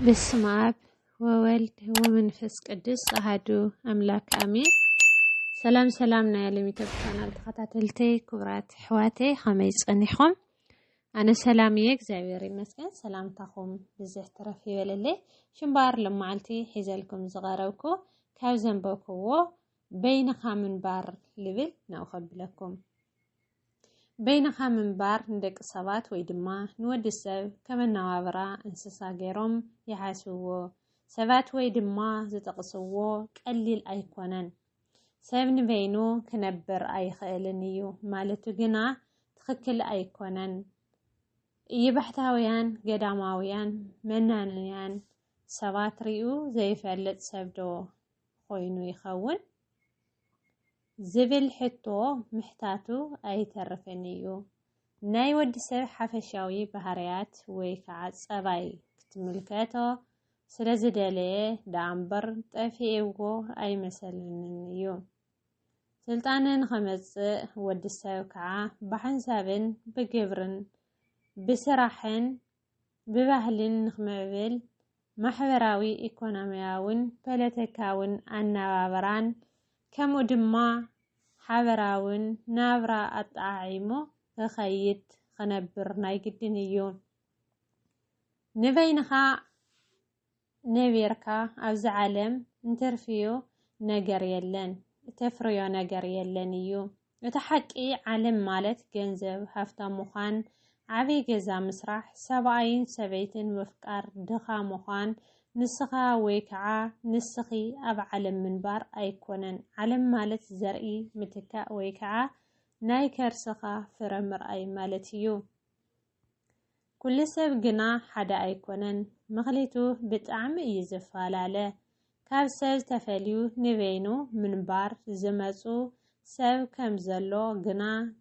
بسم آب وولد ومنفس قدس أحدو أملاك آمين. سلام سلام نايلم يتبقى التخطاتلتي كبرات حواتي خميس أنيخم. أنا سلاميك زاويري مسكن سلام تخم بزح ترفي وللي شنبار لما عالتي حيزلكم زغاروكو كاوزن بوكو بين خامن بار لبل نأخذ لكم بين خامن بار ندك صبات ويدما نود السب كمن نوابرا انسسا غيروم يحاسوو سبات ويدما زتقصوو قليل أيكونن سبن بينو كنبر أي خيلنيو مالتو جنا تخكل أيكونن يبحثاويان قداماويان منانيان سبات ريو زي فعلت سبدو خوينو يخون زبل حتو محتاتو أي ترفنيو ناي ودي سب حفشاوي بهاريات ويكعات سباي كتملكاتو سرزدالي دامبر تفيقو أي مسلنيو سلطانن خمس ودي سب كعا بحنسابن بقبرن بسراحن ببهلن نخمعبل محبراوي إيكونومياون بلتكاون النوابران كمو دما حبراون نابرا أطعيمو خيط خنبر نايقدنيو نبينخا نبيركا أوز عالم انترفيو نقر يلن تفريو نقر يلنيو يتحكي عالم مالت جنزب هفتا مخان عبي جزا مسرح سبعين سبيتن مفكار دخا مخان نسخا ويكعا نسخي أب علم منبار أيكونن علم مالت زرئي متكا ويكعا نايكر سخا فرمر أي مالتيو كل سب جنا حدا أيكونن مغليتو بتعم يزفالاله كاب سب تفليو نبينو منبار زمزو سب كمزلو جنا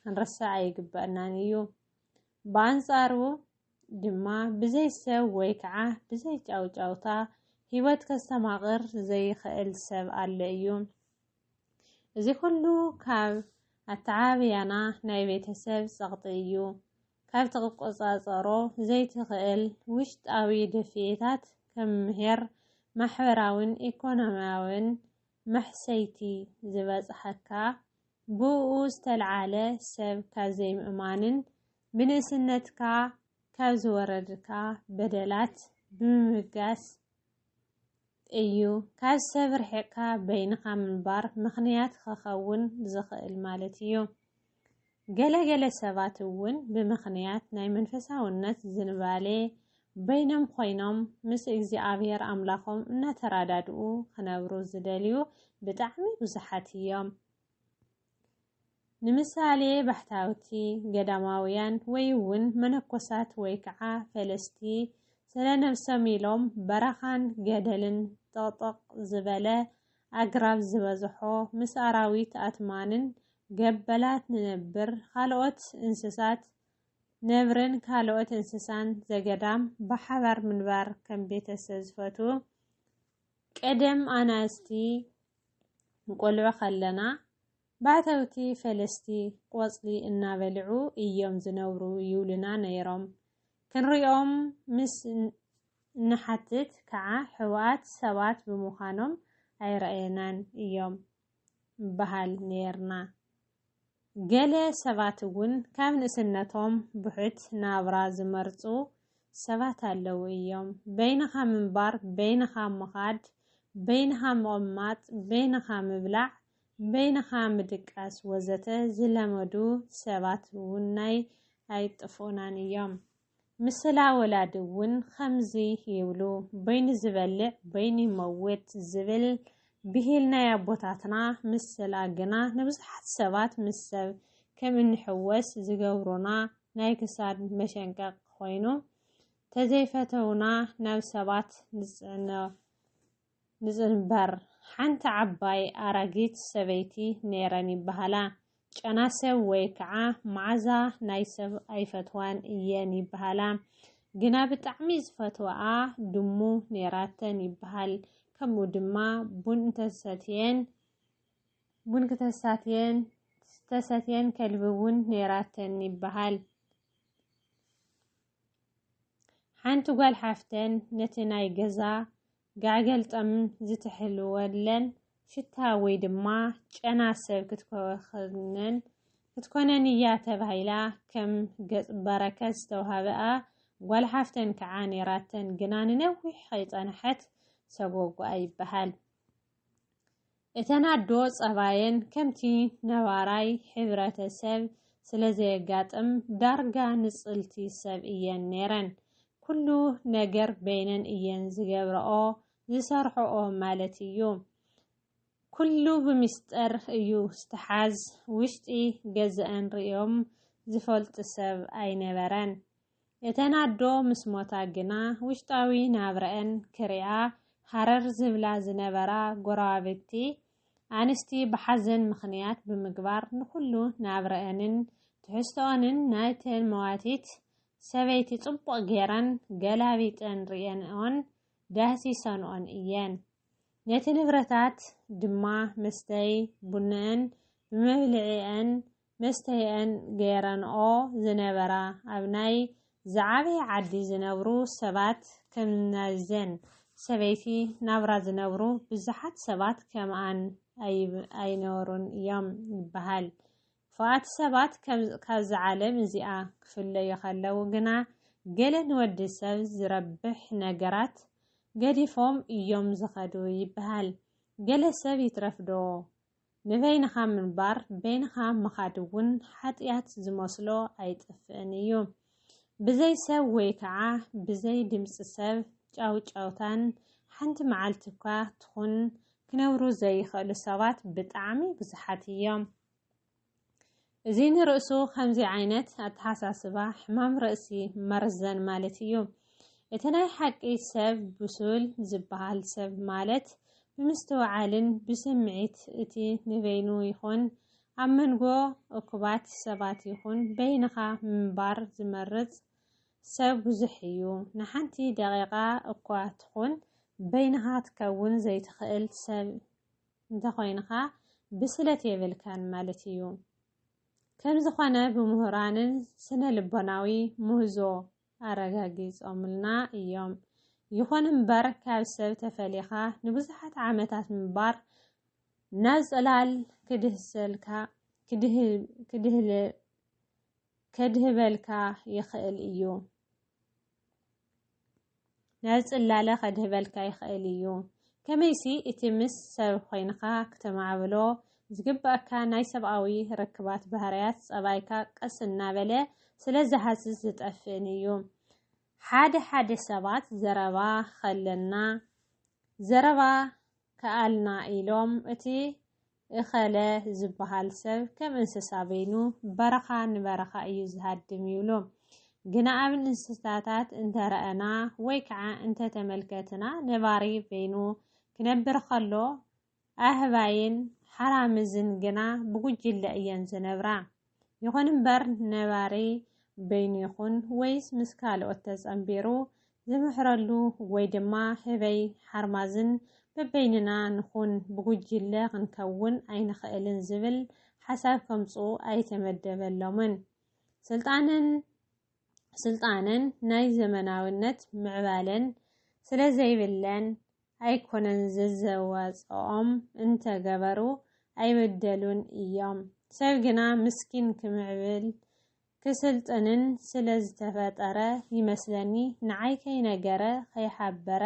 كنرسع يقبأنانيو بانصارو دما بزي سب ويكعا بزي جاوتا هيوات كستماغر زي خيل سب عليو زي كلو كاب التعابيانا نايبيت سب سغطيو كاب تقوصاصارو زي تخيل وشت اوي دفيتات كمهير محوراون ايكونوماون محسيتي زباز حكا بوؤوز تلعالة سب كازي مؤمانن بنسنتكا كاز وردكا بدلات بممقاس ايو كاز سبر حكا بينخا من بار مخنيات خخون زخيل مالتيو قلا سباتون بمخنيات ناي منفساونت زنبالي بينم خوينم مس اكزيابير املاخم نترادادو خنبرو زداليو بتعمي بزحاتيوم نمثالي بحتاوتي قداماويان ويون منكوسات ويكعا فلستي سلانم سميلوم برخان قدلن طاطق زبالة أقراب زبازحو مساراويت أتمانن قبلات ننبر خالوت انسسات نبرن خالوت انسسان زقدام بحبر منبار كم بيت السزفتو قدم أناستي نقولوا خلنا بعتوتي فلستي قوصلي إنا بلعو إيوم زنورو يولنا نيروم كنريوم مس نحتت كعا حوات سوات بمخانم أي رأينان إيوم بحال نيرنا قالي سواتون كام نسنتهم بحت نابرا زمرتو سوات اللو إيوم بينها منبار بينها مخاد بينها مؤمات بينها مبلع بينها مدقاس وزته زلمدو سبات وناي اي طفونان يوم مسلا ولادون خمزي يولو بين زبلع بين موت زبل بهلنا يا بوتاتنا مسلا جنا نبزحت سبات مسب كم نحوس زغورونا ناي كساد مشنقق خوينو تزيفتونا ناو سبات نزنبر حنت عباي أراجيت سبيتي نيراني بهلا جناسة ويكعا معزة نايسب أي فتوان إياني بهلا جناب تعميز فتوى دمو نيراتني بهال كمو دما بون كتساتين كالبون نيراتني بهال ሓንቲ ጓል ሓፍተን ነቲ ናይ ገዛ ጋገል ጠም ዝተሕልወለን ሽታ ወይ ድማ ጨና ሰብ ክትኮነን እያ ተባሂላ ከም ገጽ በረከት ዝተውሃበኣ ጓል ሓፍተን ከዓ ነይራተን ግና ንነዊሕ ከይጸንሐት ሰጎጓ ይበሃል። እተን ኣዶ ጸባየን ከምቲ ነባራይ ሕብረተሰብ ስለዘየጋጥም ዳርጋ ንጽልቲ ሰብ እየን ነይረን። ኩሉ ነገር በይነን እየን ዝገብረኦ ዝሰርሕኦ ማለት እዩ። ኩሉ ብምስጥር እዩ ዝተሓዝ ውሽጢ ገዝአን ርዮም ዝፈልጥ ሰብ ኣይነበረን። እተን ኣዶ ምስ ሞታ ግና ውሽጣዊ ናብረአን ክሪኣ ሃረር ዝብላ ዝነበራ ጎረባብቲ ኣንስቲ ብሓዘን ምኽንያት ብምግባር ንኩሉ ናብረአንን ትሕዝቶአንን ናይተን መዋቲት ሰበይቲ ጽቡቕ ጌረን ገላቢጠን ርየንኦን ዳህሲሰንኦን እየን። ነቲ ንብረታት ድማ መስተይ ቡነአን ብመብልዒአን መስተይአን ገይረንኦ ዝነበራ ኣብ ናይ ዝዓበየ ዓዲ ዝነብሩ ሰባት ከም ናይዘን ሰበይቲ ናብራ ዝነብሩ ብዙሓት ሰባት ከምኣን ኣይነበሩን እዮም ይበሃል። ፍኣት ሰባት ካብዚ ዓለም እዚኣ ክፍለዩ ከለዉ ግና ገለ ንወዲ ሰብ ዝረብሕ ነገራት ገዲፎም እዮም ዝኸዱ ይበሃል። ገለ ሰብ ይትረፍዶ ንበይንኻ ምንባር በይንኻ ምኻድ እውን ሓጢኣት ዝመስሎ ኣይጥፍእን እዩ። ብዘይ ሰብ ወይ ከዓ ብዘይ ድምፂ ሰብ ጫውጫውታን ሓንቲ መዓልቲ እኳ ትኹን ክነብሩ ዘይኽእሉ ሰባት ብጣዕሚ ብዙሓት እዮም። እዚ ንርእሱ ከምዚ ዓይነት ኣተሓሳስባ ሕማም ርእሲ መርዘን ማለት እዩ። እቲ ናይ ሓቂ ሰብ ብሱል ዝበሃል ሰብ ማለት ብምስተውዓልን ብስምዒት እቲ ንበይኑ ይኹን ኣብ መንጎ እኩባት ሰባት ይኹን በይንኻ ምንባር ዝመርጽ ሰብ ብዙሕ እዩ። ንሓንቲ ደቂቓ እኳ ትኹን በይንኻ ትከውን ዘይትኽእል ሰብ እንተኾይንኻ ብስለት የብልካን ማለት እዩ። ከም ዝኾነ ብምሁራንን ስነ ልቦናዊ ምህዞ ኣረጋጊጾምልና እዮም። ይኹን እምበር ካብ ሰብ ተፈሊኻ ንብዙሓት ዓመታት ምንባር ናብ ጽላል ከድህበልካ ይኽእል እዩ። ናብ ጽላለ ከድህበልካ ይኽእል እዩ። ከመይሲ እቲ ምስ ሰብ ኮይንካ ክትማዕብሎ ዝግባእካ ናይ ሰብኣዊ ርክባት ባህርያት ጸባይካ ቀስ እናበለ ስለ ዝሃስስ ዝጠፍእን እዩ። ሓደ ሰባት ዘረባ ኸለና ዘረባ ከኣልና ኢሎም እቲ እኸለ ዝበሃል ሰብ ከም እንስሳ በይኑ በረኻ ንበረኻ እዩ ዝሃድም ይብሉ። ግና ኣብ እንስሳታት እንተረአና ወይ ከዓ እንተተመልከትና ነባሪ በይኑ ክነብር ከሎ ኣህባይን ሓራምዝን ግና ብጉጅለ እየን ዝነብራ። ይኹን እምበር ነባሪ በይኑ ይኹን ወይስ ምስ ካልኦት ተጸምቢሩ ዝምሕረሉ ወይ ድማ ህበይ ሓርማዝን በበይንና ንኹን ብጉጅለ ክንከውን ኣይንኽእልን ዝብል ሓሳብ ከምፁ ኣይተመደበሎምን። ስልጣንን ናይ ዘመናዊነት ምዕባለን ስለ ዘይብለን ኣይኮነን ዘዘዋፅኦም እንተገበሩ ኣይበደሉን እዮም። ሰብ ግና ምስኪን ክምዕብል ክስልጥንን ስለ ዝተፈጠረ ይመስለኒ ንዓይ ከይነገረ ከይሓበረ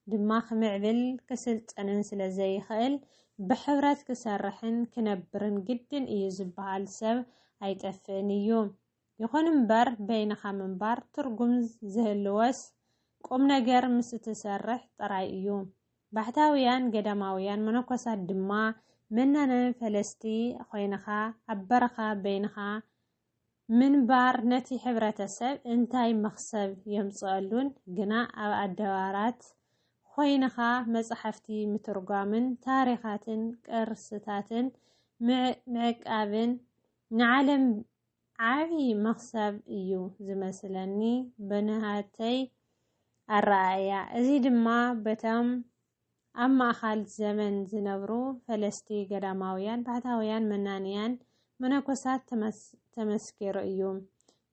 ድማ ክምዕብል ክስልጥንን ስለ ዘይኽእል ብሕብረት ክሰርሕን ክነብርን ግድን እዩ ዝበሃል ሰብ ኣይጠፍእን እዩ። ይኹን እምበር በይንኻ ምንባር ትርጉም ዝህልወስ ቁም ነገር ምስ እትሰርሕ ጥራይ እዩ። ባሕታውያን ገዳማውያን መነኮሳት ድማ መናነን ፈለስቲ ኮይንኻ ኣብ በረኻ በይንኻ ምንባር ነቲ ሕብረተሰብ እንታይ መኽሰብ የምጽአሉን ግና ኣብ ኣደባራት ኮይንኻ መጽሓፍቲ ምትርጓምን ታሪኻትን ቅርስታትን ምዕቃብን ንዓለም ዓብዪ መኽሰብ እዩ ዝመስለኒ ብንሃተይ ኣረኣእያ። እዚ ድማ በቶም ኣብ ማእኸል ዘመን ዝነብሩ ፈለስቲ ገዳማውያን ባሕታውያን መናንያን መነኮሳት ተመስኪሩ እዩ።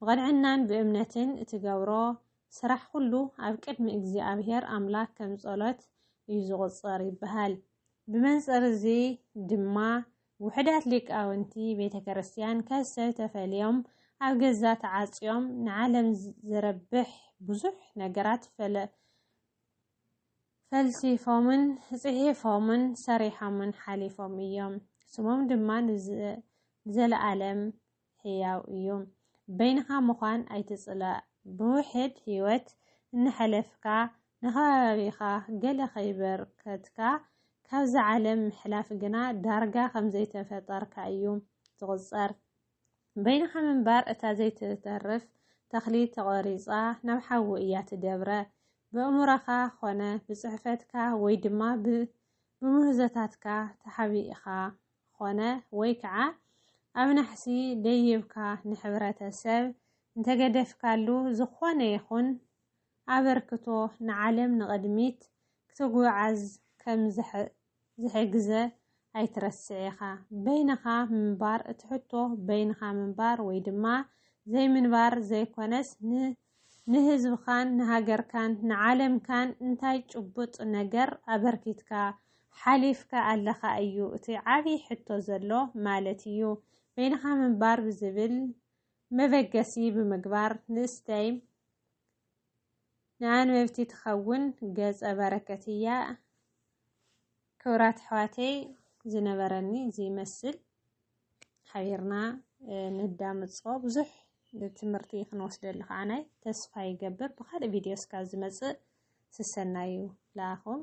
ብቕንዕናን ብእምነትን እትገብሮ ስራሕ ኩሉ ኣብ ቅድሚ እግዚኣብሔር ኣምላክ ከም ጸሎት እዩ ዝቑጸር ይበሃል። ብመንጽር እዚ ድማ ውሕዳት ሊቃውንቲ ቤተ ክርስቲያን ካብ ሰብ ተፈልዮም ኣብ ገዛ ተዓጽዮም ንዓለም ዝረብሕ ብዙሕ ነገራት ፈልሲፎምን ጽሒፎምን ሰሪሖምን ሓሊፎም እዮም። ስሞም ድማ ንዘለዓለም ሕያው እዩ። በይንኻ ምዃን ኣይትጽላእ። ብውሕድ ህይወት እንሕለፍካ ንኸባቢኻ ገለ ኸይበርከትካ ካብዚ ዓለም ምሕላፍ ግና ዳርጋ ከም ዘይተፈጠርካ እዩ ዝቑጸር። በይንኻ ምንባር እታ ዘይትተርፍ ተኽሊ ተቖሪጻ ናብ ሓዊ እያ ትደብረ። ብእሙረኻ ኾነ ብጽሕፈትካ ወይ ድማ ብምህዞታትካ ተሓቢእኻ ኾነ ወይ ከዓ ኣብ ናሕሲ ደይብካ ንሕብረተሰብ እንተገደፍካሉ ዝኾነ ይኹን ኣበርክቶ ንዓለም ንቕድሚት ክትጓዓዝ ከም ዝሕግዘ ኣይትረስዕ ኢኻ። በይንኻ ምንባር እትሕቶ በይንኻ ምንባር ወይ ድማ ዘይምንባር ዘይኮነስ ንህዝብኻን ንሃገርካን ንዓለምካን እንታይ ጭቡጥ ነገር ኣበርኪትካ ሓሊፍካ ኣለኻ እዩ እቲ ዓብይ ሕቶ ዘሎ ማለት እዩ። በይንኻ ምንባር ብዝብል መበገሲ ብምግባር ንእስተይ ንኣንበብቲ ትኸውን ገጸ በረከት እያ። ክብራት ኣሕዋተይ ዝነበረኒ ዝይመስል ሓቢርና ንዳምጾ ብዙሕ ትምህርቲ ክንወስደሉ ከዓናይ ተስፋ ይገብር። ብካልእ ቪድዮ እስካብ ዝመጽእ ስሰናዩ ለኣኹም